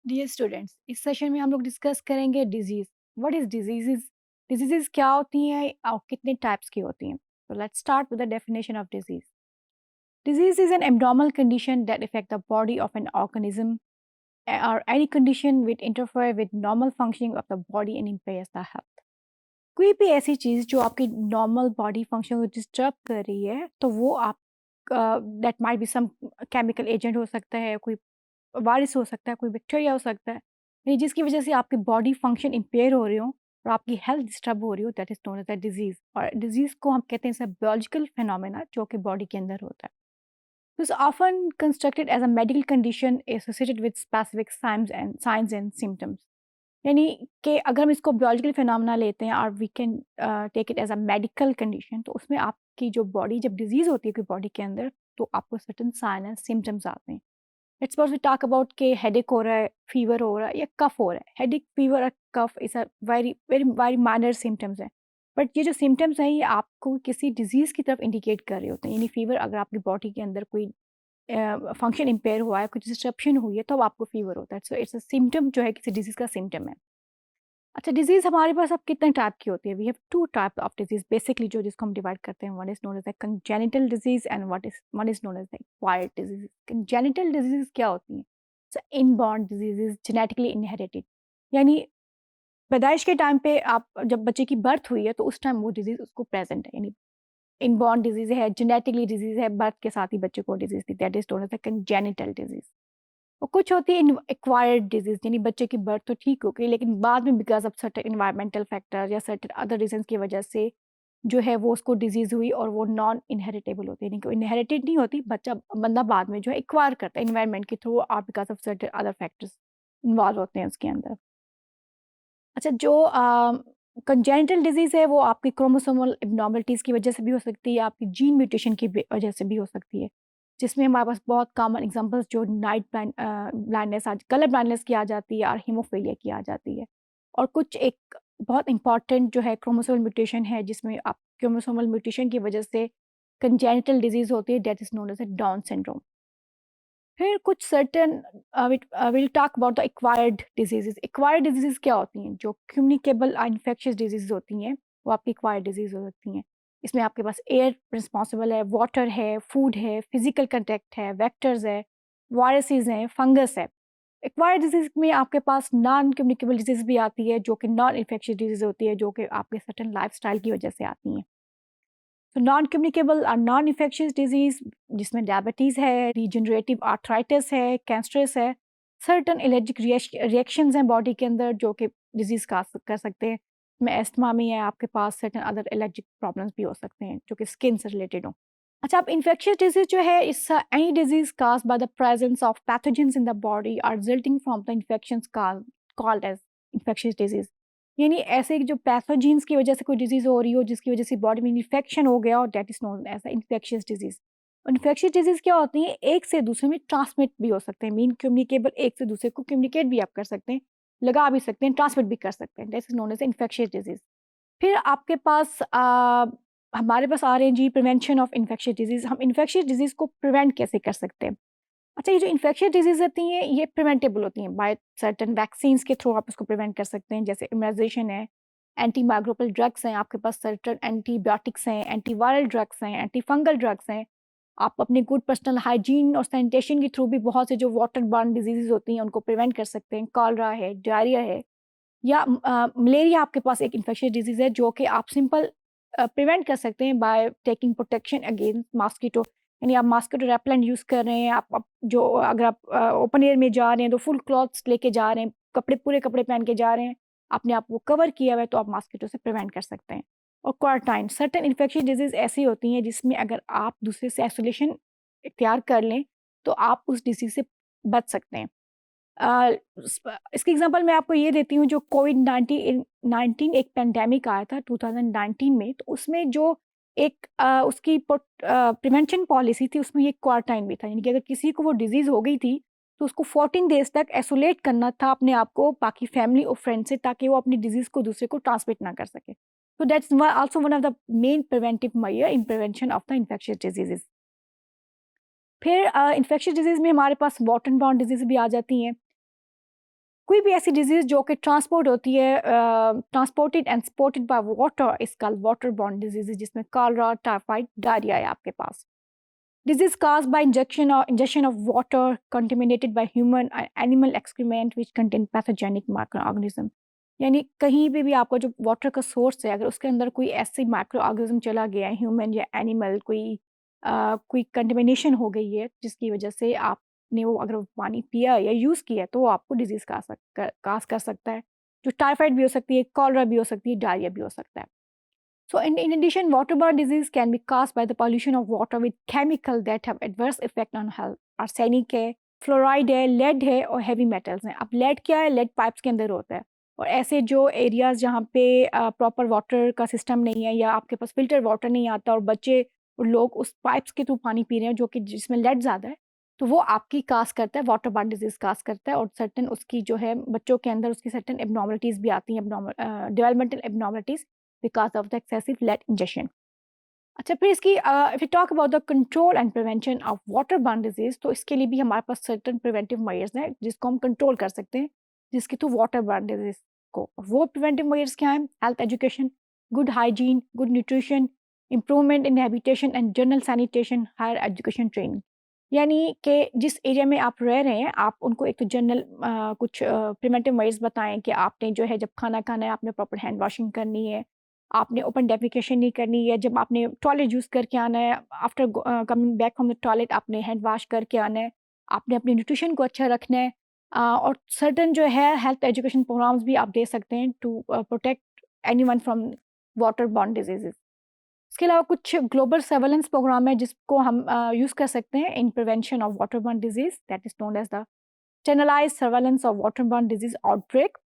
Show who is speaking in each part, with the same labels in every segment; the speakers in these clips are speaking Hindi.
Speaker 1: डियर स्टूडेंट्स, इस सेशन में हम लोग डिस्कस करेंगे disease. What is diseases? Diseases क्या होती हैं और कितने टाइप्स की होती हैं? तो let's start with the definition of disease. Disease is an abnormal condition that effect the body of an organism or any condition which interfere with normal functioning of the body and impairs the health। कोई भी ऐसी चीज़ जो आपकी नॉर्मल बॉडी फंक्शन को डिस्टर्ब कर रही है, तो वो आप that might be some chemical agent हो सकता है, कोई वायरस हो सकता है, कोई बैक्टीरिया हो सकता है, यानी जिसकी वजह से आपकी बॉडी फंक्शन इम्पेयर हो रही हो और आपकी हेल्थ डिस्टर्ब हो रही हो, that is known as a disease. और डिजीज को हम कहते हैं बायोलॉजिकल फिनोमेना जो कि बॉडी के अंदर होता है। This often constructed as a medical condition associated with specific science and symptoms. यानी कि अगर हम इसको बायोलॉजिकल फिनोमेना लेते हैं और we can take it as a medical condition, तो उसमें आपकी जो बॉडी जब डिजीज होती है कोई बॉडी के अंदर, तो आपको सर्टन साइन एंड सिम्टम्स आते हैं। Let's suppose we talk about के हेडेक हो रहा है, फीवर हो रहा है या कफ हो रहा है। हेडेक, फीवर और cough is a very very very minor symptoms हैं, बट ये जो सिम्टम्स हैं ये आपको किसी डिजीज की तरफ इंडिकेट कर रहे होते हैं। यानी फीवर अगर आपकी बॉडी के अंदर कोई फंक्शन इम्पेयर हुआ है, कुछ डिस्ट्रप्शन हुई है, तो अब आपको फीवर होता है। सो इट्स अ सिम्टम जो है किसी डिजीज का सिम्टम है। अच्छा, डिजीज हमारे पास अब कितने टाइप की होती है? We have two type of disease basically, जो जिसको हम डिवाइड करते हैं। One is known as the congenital disease and one is known as the acquired disease. Congenital disease क्या होती हैं? Inborn diseases, genetically inherited. यानी पैदाइश के टाइम पे, आप जब बच्चे की बर्थ हुई है तो उस टाइम वो डिजीज उसको प्रेजेंट है। यानी इनबॉर्न डिजीज है, जेनेटिकली डिजीज है, बर्थ के साथ ही बच्चे को डिजीज थी, that is known as the congenital disease. और कुछ होती है एक्वायर्ड डिजीज, यानी बच्चे की बर्थ तो ठीक हो गई, लेकिन बाद में because of certain environmental factor या सर्टेन अदर रीजन की वजह से जो है वो उसको डिजीज हुई, और वो नॉन इनहेरिटेबल होती है, यानी कि इनहेरिटेड नहीं होती। बंदा बाद में जो है एक्वायर करता है इन्वायरमेंट के थ्रू और because of certain other factors involve होते हैं उसके अंदर। अच्छा, जो कंजेनिटल डिजीज है वो आपकी क्रोमोसोमल एब्नॉर्मलिटीज की वजह से भी हो सकती है, आपकी जीन म्यूटेशन की वजह से भी हो सकती है, जिसमें हमारे पास बहुत कॉमन एग्जांपल्स जो नाइट ब्लाइंडनेस, आज कलर ब्लाइंडनेस की आ जाती है और हीमोफीलिया की आ जाती है। और कुछ एक बहुत इंपॉर्टेंट जो है क्रोमोसोमल म्यूटेशन है, जिसमें आप क्रोमोसोमल म्यूटेशन की वजह से कंजेनिटल डिजीज होती है, that is known as a Down syndrome. फिर कुछ certain will talk about the acquired diseases. Acquired diseases क्या होती हैं? जो कम्युनिकेबल इन्फेक्शियस डिजीज होती हैं, वो आपकी एक्वायर्ड डिजीज हो सकती हैं। इसमें आपके पास एयर रिस्पॉन्सिबल है, वाटर है, फूड है, फिजिकल कंटेक्ट है, वेक्टर्स है, वायरसेस हैं, फंगस है। एक्वायर्ड डिजीज में आपके पास नॉन कम्युनिकेबल डिजीज भी आती है, जो कि नॉन इन्फेक्शियस डिजीज होती है, जो कि आपके सर्टेन लाइफस्टाइल की वजह से आती हैं। तो नॉन कम्युनिकेबल और नॉन इन्फेक्शियस डिजीज जिसमें डायबिटीज़ है, रीजनरेटिव आर्थराइटिस है, कैंसरस है, सर्टन एलर्जिक रिएक्शंस हैं बॉडी के अंदर जो कि डिजीज़ का कर सकते हैं। में एस्थमा में है आपके पास, सर्टन अदर एलर्जिक प्रॉब्लम्स भी हो सकते हैं जो कि स्किन से रिलेटेड हों। अच्छा, अब इन्फेक्शियस डिजीज जो है, इस any disease caused by the presence of pathogens in the body or resulting from the infections called as infectious disease। यानी ऐसे जो पैथोजेंस की वजह से कोई डिजीज हो रही हो, जिसकी वजह से बॉडी में इन्फेक्शन हो गया, और that is known as infectious disease. Infectious disease क्या होती है? एक से दूसरे में ट्रांसमिट भी हो सकते हैं, मीन कम्युनिकेबल, एक से दूसरे को कम्युनिकेट भी आप कर सकते हैं, लगा भी सकते हैं, ट्रांसमिट भी कर सकते हैं, that is known as infectious disease. फिर आपके पास हमारे पास आ रहे हैं जी प्रिवेंशन ऑफ इन्फेक्शियस डिजीज। हम इन्फेक्शियस डिजीज को प्रिवेंट कैसे कर सकते हैं? अच्छा, ये जो इन्फेक्शियस डिजीज होती हैं ये प्रिवेंटेबल होती हैं बाय सर्टेन वैक्सीन्स के थ्रू, आप इसको प्रिवेंट कर सकते हैं, जैसे इम्यूनाइजेशन है, एंटी माइक्रोबियल ड्रग्स हैं, आपके पास सर्टेन एंटीबायोटिक्स हैं, एंटीवायरल ड्रग्स हैं, एंटी फंगल ड्रग्स हैं। आप अपने गुड पर्सनल हाइजीन और सैनिटेशन के थ्रू भी बहुत से जो वाटर बॉर्न डिजीजेज होती हैं उनको प्रिवेंट कर सकते हैं। कॉलरा है, डायरिया है, या मलेरिया आपके पास एक इन्फेक्शियस डिजीज़ है जो कि आप सिंपल प्रिवेंट कर सकते हैं by taking protection against mosquito. यानी आप मॉस्किटो रेपेलेंट यूज़ कर रहे हैं, आप जो अगर आप ओपन एयर में जा रहे हैं तो फुल क्लॉथ्स लेके जा रहे हैं, कपड़े पूरे कपड़े पहन के जा रहे हैं, अपने आप को कवर किया हुआ है, तो आप मॉस्किटो से प्रिवेंट कर सकते हैं। और क्वारंटाइन, सर्टेन इन्फेक्शियस डिजीज़ ऐसी होती हैं जिसमें अगर आप दूसरे से आइसोलेशन इख्तियार कर लें, तो आप उस डिसीज़ से बच सकते हैं। अ, इसकी एग्जांपल मैं आपको ये देती हूँ, जो कोविड-19 19 एक पैंडेमिक आया था 2019 में, तो उसमें जो एक उसकी प्रिवेंशन पॉलिसी थी, उसमें ये क्वारंटाइन भी था। यानी कि अगर किसी को वो डिज़ीज़ हो गई थी, तो उसको 14 डेज़ तक आइसोलेट करना था अपने आप को बाकी फैमिली और फ्रेंड से, ताकि वो अपनी डिज़ीज़ को दूसरे को ट्रांसमिट ना कर सके। तो that's also one of the main preventive measure in prevention of the infectious diseases. फिर इन्फेक्शियस डिजीज़ में हमारे पास वाटर बॉर्न डिजीज़ भी आ जाती हैं। कोई भी ऐसी डिजीज़ जो कि ट्रांसपोर्ट होती है, transported and supported by water is called water borne disease, जिसमें कॉलरा, टाइफाइड, डायरिया है आपके पास। Disease caused by ingestion of water contaminated by human or animal excrement which contain pathogenic microorganism। यानी कहीं पे भी आपका जो वाटर का सोर्स है, अगर उसके अंदर कोई ऐसी माइक्रो ऑर्गेनिज्म चला गया है, ह्यूमन या एनिमल, कोई कंटेमिनेशन हो गई है जिसकी वजह से आपने वो अगर वो पानी पिया या यूज़ किया तो वो आपको डिजीज़ काज कर सकता है, जो टाइफाइड भी हो सकती है, कॉलरा भी हो सकती है, डायरिया भी हो सकता है। So in addition, waterborne disease can be caused by the pollution of water with chemical that have adverse effect on health। Arsenic है, फ्लोराइड है, लेड है और हेवी मेटल्स हैं। अब लेड क्या है? लेड पाइप्स के अंदर होता है। और ऐसे जो एरियाज़ जहाँ पे प्रॉपर वाटर का सिस्टम नहीं है या आपके पास फ़िल्टर वाटर नहीं आता और बच्चे और लोग उस पाइप्स के थ्रू पानी पी रहे हैं जो कि जिसमें लेड ज़्यादा है, तो वो आपकी काज़ करता है, वाटरबॉर्न डिजीज़ काज़ करता है। और सर्टेन उसकी जो है बच्चों के अंदर उसकी सर्टेन एब्नॉर्मलिटीज़ भी आती हैं, developmental abnormalities because of the excessive lead ingestion। अच्छा, फिर इसकी if you talk about the control and prevention of waterborne disease, तो इसके लिए भी हमारे पास सर्टेन प्रिवेंटिव मेजर्स हैं जिसको हम कंट्रोल कर सकते हैं, जिसके थ्रू वाटरबॉर्न डिजीज को। वो प्रिवेंटिव मेजर्स क्या हैं? Health education, good hygiene, good nutrition, improvement in habitation and general sanitation, higher education training. यानी कि जिस एरिया में आप रह रहे हैं, आप उनको एक तो जनरल कुछ प्रिवेंटिव मेजर्स बताएं कि आपने जो है जब खाना खाना है आपने प्रॉपर हैंड वॉशिंग करनी है, आपने ओपन डेफिकेशन नहीं करनी है, जब आपने टॉयलेट यूज़ करके आना है, after coming back from the toilet आपने हैंड वॉश करके आना है, आपने अपने न्यूट्रिशन को अच्छा रखना है। और सर्टेन जो है हेल्थ एजुकेशन प्रोग्राम्स भी आप दे सकते हैं to protect anyone from water borne diseases. इसके अलावा कुछ ग्लोबल सर्वेलेंस प्रोग्राम है जिसको हम यूज़ कर सकते हैं in prevention of water borne disease, that is known as the channelized surveillance of waterborne disease outbreak।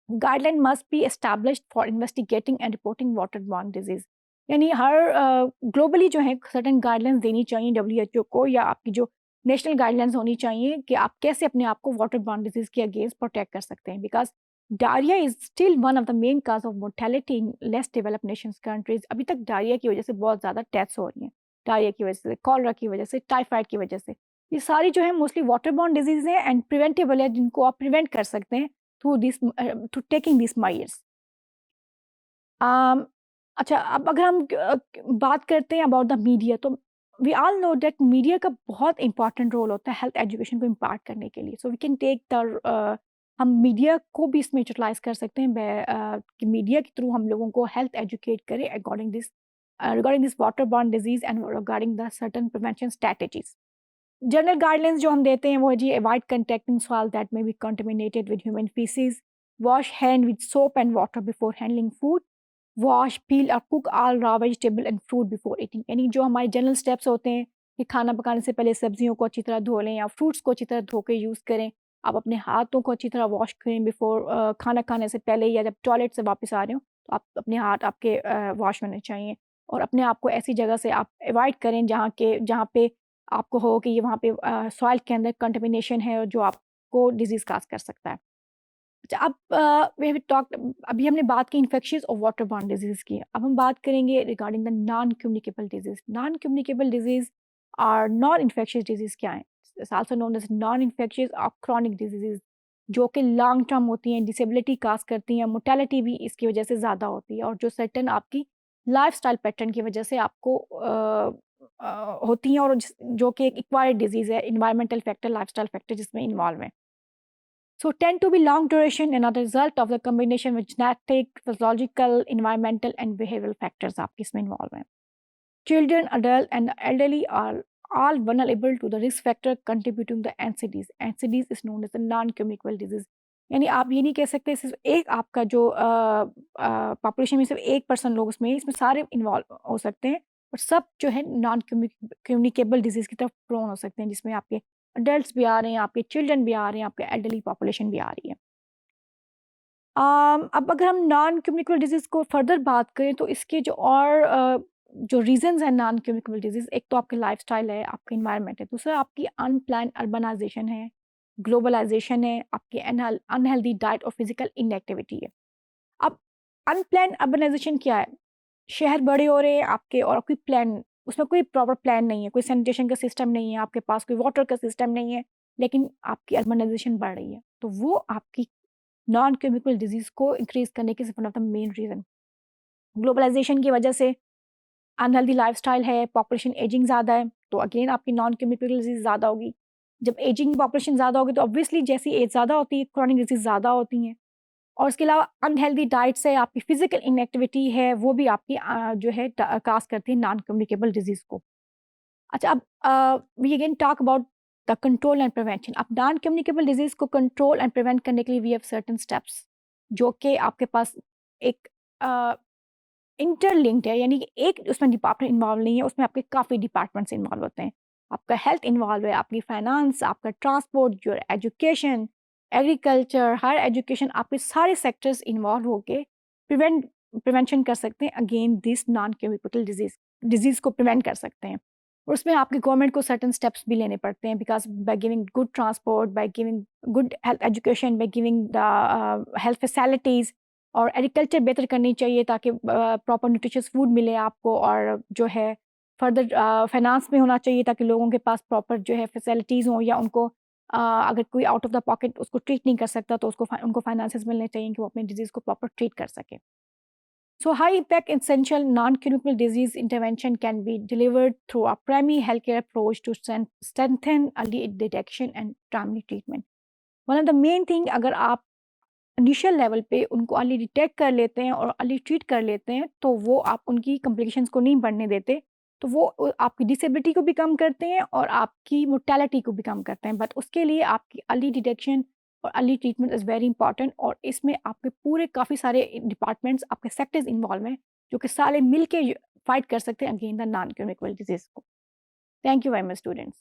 Speaker 1: Guideline must be established for investigating and reporting waterborne disease. यानी हर ग्लोबली जो है सर्टेन गाइडलाइंस देनी चाहिए डब्ल्यूएचओ को, या आपकी जो नेशनल गाइडलाइंस होनी चाहिए कि आप कैसे अपने आप को वाटरबॉर्न डिजीज के अगेंस्ट प्रोटेक्ट कर सकते हैं। Because diarrhoea is still one of the main cause of mortality in less developed Nations countries. अभी तक डायरिया की वजह से बहुत ज़्यादा डेथ्स हो रही हैं, डायरिया की वजह से, कॉलरा की वजह से, टाइफाइड की वजह से। ये सारी जो है मोस्टली वाटरबॉर्न डिजीज हैं एंड प्रिवेंटेबल है, जिनको आप प्रिवेंट कर सकते हैं through this to taking these measures। um, अच्छा, अब अगर हम बात करते हैं अबाउट द मीडिया, तो we all know that media का बहुत इंपॉर्टेंट रोल होता है हेल्थ एजुकेशन को इम्पार्ट करने के लिए। So we can take the हम मीडिया को भी इसमें यूटिलाइज कर सकते हैं कि मीडिया के थ्रू हम लोगों को हेल्थ एजुकेट करें regarding this water borne disease and regarding the certain prevention strategies. General guidelines जो हम देते हैं वो है जी, avoid contacting soil that may be contaminated with human faeces, wash hand with soap and water before handling food, wash, peel और cook all raw vegetable and fruit before eating. यानी जो हमारे जनरल स्टेप्स होते हैं कि खाना पकाने से पहले सब्जियों को अच्छी तरह धो लें या फ्रूट्स को अच्छी तरह धो के यूज़ करें, आप अपने हाथों को अच्छी तरह वॉश करें बिफोर खाना खाने से पहले, या जब टॉयलेट से वापस आ रहे हो तो आप अपने हाथ आपके वॉश होने चाहिए। और अपने आप को ऐसी जगह से आप अवॉइड करें जहाँ पे आपको हो कि ये वहाँ पे सॉइल के अंदर कंटेमिनेशन है और जो आपको डिजीज़ काज़ कर सकता है। अच्छा, अब वी हैव टॉक्ड, अभी हमने बात की इन्फेक्शियस और वाटरबॉर्न डिजीज़ की। अब हम बात करेंगे regarding the non communicable disease. Non communicable disease और नॉन इन्फेक्शियस डिजीज़ क्या हैं? It's also known as non infectious और क्रॉनिक डिजीज़, जो कि लॉन्ग टर्म होती हैं, डिसेबिलिटी काज़ करती हैं, मोर्टेलिटी भी इसकी वजह से ज़्यादा होती है, और जो सर्टेन आपकी लाइफ़स्टाइल पैटर्न की वजह से आपको होती हैं, और जो कि एक एक्वायर्ड डिजीज़ है, एनवायरमेंटल फैक्टर, लाइफ़स्टाइल फैक्टर जिसमें इन्वॉल्व हैं। So tend to be long duration and are the result of the combination with genetic, physiological, environmental and behavioral factors आपकी इसमें involved हैं। Children, adult and elderly are all vulnerable to the risk factor contributing to NCDs। NCDs is known as the non-communicable disease। यानी आप ये नहीं कह सकते सिर्फ एक आपका जो पॉपुलेशन में सिर्फ एक पर्सन लोग इसमें सारे इन्वॉल्व हो सकते हैं, और सब जो है नॉन कम्युनिकेबल डिजीज़ की तरफ प्रोन हो सकते हैं, जिसमें आपके अडल्ट्स भी आ रहे हैं, आपके चिल्ड्रन भी आ रहे हैं, आपके एल्डरली पॉपुलेशन भी आ रही है। अब अगर हम नॉन कम्युनिकेबल डिजीज़ को फर्दर बात करें तो इसके जो और जो रीज़न्स हैं नॉन कम्युनिकेबल डिजीज़, एक तो आपके लाइफ़स्टाइल है, आपका एनवायरनमेंट है, दूसरा आपकी अनप्लान्ड अर्बनाइज़ेशन है, ग्लोबलाइज़ेशन है, आपकी अनहेल्दी डाइट और फिज़िकल इनएक्टिविटी है। अब अनप्लान्ड अर्बनाइज़ेशन क्या है? शहर बड़े हो रहे हैं आपके और कोई प्लान, उसमें कोई प्रॉपर प्लान नहीं है, कोई सैनिटेशन का सिस्टम नहीं है, आपके पास कोई वाटर का सिस्टम नहीं है, लेकिन आपकी अर्बनाइजेशन बढ़ रही है, तो वो आपकी नॉन कम्युनिकेबल डिजीज़ को इंक्रीज़ करने की one of the main reason. Globalization की वजह से अनहेल्दी लाइफ़स्टाइल है, पॉपुलेशन एजिंग ज़्यादा है, तो अगेन आपकी नॉन कम्युनिकेबल डिजीज़ ज़्यादा होगी। जब एजिंग पॉपुलेशन ज़्यादा होगी तो ऑब्वियसली जैसी एज ज़्यादा होती है, क्रॉनिक डिजीज़ ज़्यादा होती हैं। और उसके अलावा अनहेल्दी डाइट्स है, आपकी फिज़िकल इनएक्टिविटी है, वो भी आपकी जो है काज़ करती है नॉन कम्युनिकेबल डिजीज़ को। अच्छा, अब we again talk about the control and prevention. अब नॉन कम्युनिकेबल डिजीज़ को कंट्रोल एंड प्रिवेंट करने के लिए वी हैव सर्टेन स्टेप्स, जो कि आपके पास एक अ, इंटरलिंक्ड है, यानी कि एक उसमें डिपार्टमेंट इन्वॉल्व नहीं है, उसमें आपके काफ़ी डिपार्टमेंट्स इन्वॉल्व होते हैं। आपका हेल्थ इन्वॉल्व है, आपकी फाइनेंस, आपका transport, your education, agriculture, higher education, आपके सारे सेक्टर्स इन्वॉल्व होके प्रिवेंशन कर सकते हैं again this non communicable disease को प्रिवेंट कर सकते हैं। और उसमें आपकी गवर्नमेंट को सर्टेन स्टेप्स भी लेने पड़ते हैं, because by giving good transport, by giving good health education, by giving the health facilities, और एग्रीकल्चर बेहतर करनी चाहिए ताकि प्रॉपर न्यूट्रिशियस फूड मिले आपको, और जो है फर्दर फाइनेंस में होना चाहिए ताकि लोगों के पास प्रॉपर जो है फैसिलिटीज़ हों, या उनको अगर कोई आउट ऑफ द पॉकेट उसको ट्रीट नहीं कर सकता तो उनको फाइनेंसेस मिलने चाहिए कि वो अपनी डिजीज़ को प्रॉपर ट्रीट कर सकें। So high impact essential non-communicable disease intervention can be delivered through a primary healthcare approach to strengthen early detection and timely treatment. One of the main thing, अगर आप इनिशियल लेवल पे उनको अर्ली डिटेक्ट कर लेते हैं और अर्ली ट्रीट कर लेते हैं, तो वो आप उनकी कॉम्प्लिकेशंस को नहीं बढ़ने देते। तो वो आपकी डिसेबिलिटी को भी कम करते हैं और आपकी मोर्टेलिटी को भी कम करते हैं। बट उसके लिए आपकी अर्ली डिटेक्शन और early treatment is very important, और इसमें आपके पूरे काफ़ी सारे डिपार्टमेंट्स, आपके सेक्टर्स इन्वॉल्व हैं, जो कि सारे मिल के फाइट कर सकते हैं against the non communicable disease को। Thank you very much students.